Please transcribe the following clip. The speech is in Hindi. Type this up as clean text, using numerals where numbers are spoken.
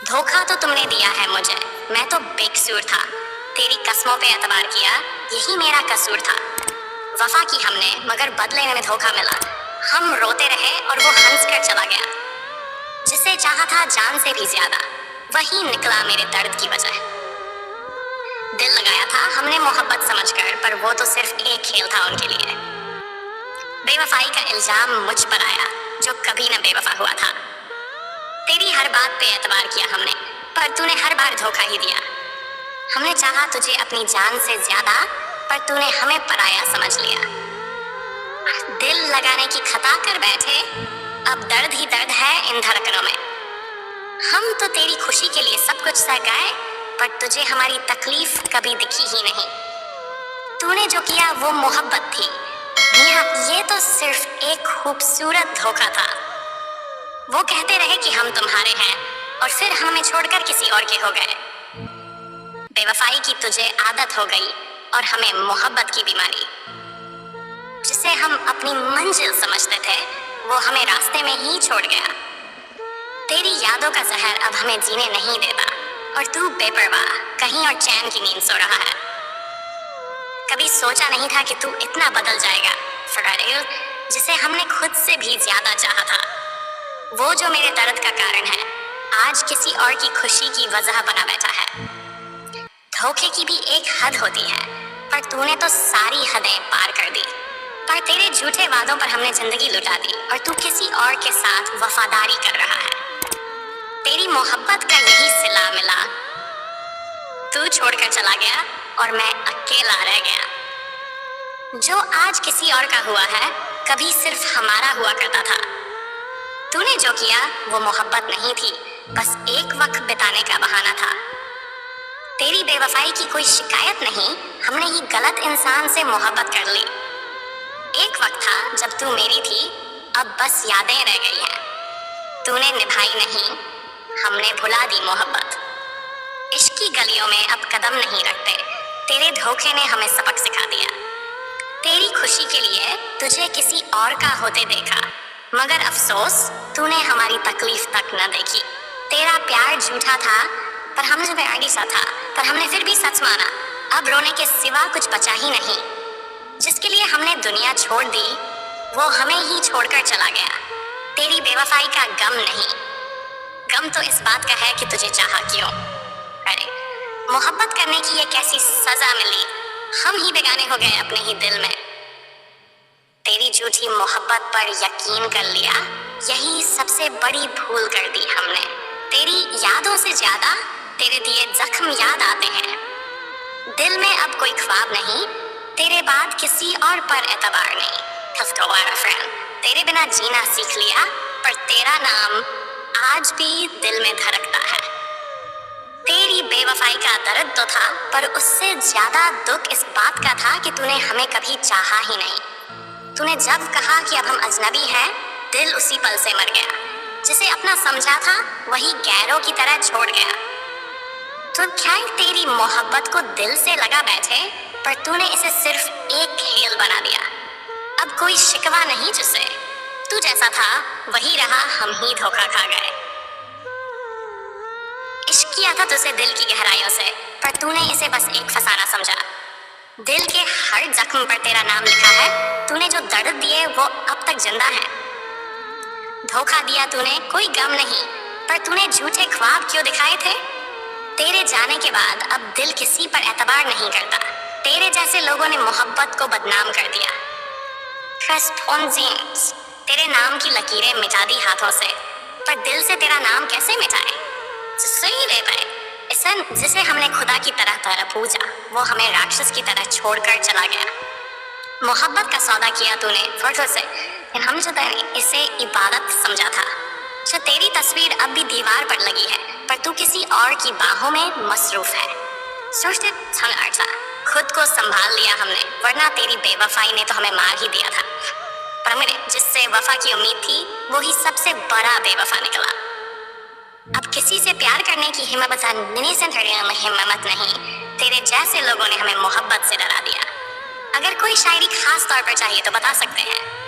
धोखा तो तुमने दिया है मुझे, मैं तो बेकसूर था। तेरी कस्मों पे एतबार किया, यही मेरा कसूर था। वफा की हमने मगर बदले में धोखा मिला। हम रोते रहे और वो हंस कर चला गया। जिसे चाहा था जान से भी ज्यादा, वही निकला मेरे दर्द की वजह। दिल लगाया था हमने मोहब्बत समझकर, पर वो तो सिर्फ एक खेल था उनके लिए। बेवफाई का इल्जाम मुझ पर आया जो कभी न बेवफा हुआ था। तेरी हर बात पे एतबार किया हमने, पर तूने हर बार धोखा ही दिया। हमने चाहा तुझे अपनी जान से ज्यादा, पर तूने हमें पराया समझ लिया। दिल लगाने की खता कर बैठे, अब दर्द ही दर्द है इन धड़कनों में। हम तो तेरी खुशी के लिए सब कुछ सह गए, पर तुझे हमारी तकलीफ कभी दिखी ही नहीं। तूने जो किया वो मोहब्बत थी, ये तो सिर्फ एक खूबसूरत धोखा था। वो कहते रहे कि हम तुम्हारे हैं, और फिर हमें छोड़कर किसी और के हो गए। बेवफाई की तुझे आदत हो गई और हमें मोहब्बत की बीमारी। जिसे हम अपनी मंजिल समझते थे, वो हमें रास्ते में ही छोड़ गया। तेरी यादों का जहर अब हमें जीने नहीं देता, और तू बेपरवाह कहीं और चैन की नींद सो रहा है। कभी सोचा नहीं था कि तू इतना बदल जाएगा फरारिल, जिसे हमने खुद से भी ज्यादा चाहा था। वो जो मेरे दर्द का कारण है, आज किसी और की खुशी की वजह बना बैठा है। धोखे की भी एक हद होती है, पर तूने तो सारी हदें पार कर दी। पर तेरे झूठे वादों पर हमने जिंदगी लुटा दी, और तू किसी और के साथ वफादारी कर रहा है। तेरी मोहब्बत का यही सिला मिला। तू छोड़कर चला गया और मैं अकेला रह गया। जो आज किसी और का हुआ है, कभी सिर्फ हमारा हुआ करता था। तूने जो किया वो मोहब्बत नहीं थी, बस एक वक्त बिताने का बहाना था। तेरी बेवफाई की कोई शिकायत नहीं, हमने ही गलत इंसान से मोहब्बत कर ली। एक वक्त था जब तू मेरी थी, अब बस यादें रह गई हैं। तूने निभाई नहीं, हमने भुला दी मोहब्बत। इश्क की गलियों में अब कदम नहीं रखते, तेरे धोखे ने हमें सबक सिखा दिया। तेरी खुशी के लिए तुझे किसी और का होते देखा, मगर अफसोस तूने हमारी तकलीफ तक न देखी। तेरा प्यार झूठा था, पर हमसे प्यार सा था, पर हमने फिर भी सच माना। अब रोने के सिवा कुछ बचा ही नहीं। जिसके लिए हमने दुनिया छोड़ दी, वो हमें ही छोड़कर चला गया। तेरी बेवफाई का गम नहीं, गम तो इस बात का है कि तुझे चाहा क्यों। अरे मोहब्बत करने की ये कैसी सजा मिली, हम ही बेगाने हो गए अपने ही दिल में। तेरी झूठी मोहब्बत पर यकीन कर लिया, यही सबसे बड़ी भूल कर दी हमने। तेरी यादों से ज्यादा तेरे दिए जख्म याद आते हैं। दिल में अब कोई ख्वाब नहीं, तेरे बाद किसी और पर एतबार नहीं। फ्रेंड, तेरे बिना जीना सीख लिया, पर तेरा नाम आज भी दिल में धड़कता है। तेरी बेवफाई का दर्द तो था, पर उससे ज्यादा दुख इस बात का था कि तूने हमें कभी चाहा ही नहीं। तूने जब कहा कि अब हम अजनबी हैं, दिल उसी पल से मर गया। जिसे अपना समझा था, वही गैरों की तरह छोड़ गया। तो क्या तेरी मोहब्बत को दिल से लगा बैठे, पर तूने इसे सिर्फ एक खेल बना दिया। अब कोई शिकवा नहीं जिसे तू जैसा था वही रहा, हम ही धोखा खा गए। इश्क किया था तुझसे दिल की गहराइयों से, पर तूने इसे बस एक फसाना समझा। दिल के हर जख्म पर तेरा नाम लिखा है, तूने जो दर्द दिए वो अब तक जिंदा है। धोखा दिया तूने, कोई गम नहीं, पर तूने झूठे ख्वाब क्यों दिखाए थे। तेरे जाने के बाद अब दिल किसी पर एतबार नहीं करता। तेरे जैसे लोगों ने मोहब्बत को बदनाम कर दिया। तेरे नाम की लकीरें मिटा दी हाथों से, पर दिल से तेरा नाम कैसे मिटाए। सही ले पाए जिसे हमने खुदा की तरह पूजा, वो हमें राक्षस की तरह छोड़कर चला गया। मोहब्बत का सौदा किया तूने वर्षों से, लेकिन हम जो इसे इबादत समझा था। जो तेरी तस्वीर अब भी दीवार पर लगी है, पर तू किसी और की बाहों में मसरूफ है। सोचते खुद को संभाल लिया हमने, वरना तेरी बेवफाई ने तो हमें मार ही दिया था। पर मेरे जिससे वफा की उम्मीद थी, वो ही सबसे बड़ा बेवफा निकला। अब किसी से प्यार करने की हिम्मत नहीं, तेरे जैसे लोगों ने हमें मोहब्बत से डरा दिया। अगर कोई शायरी खास तौर पर चाहिए तो बता सकते हैं।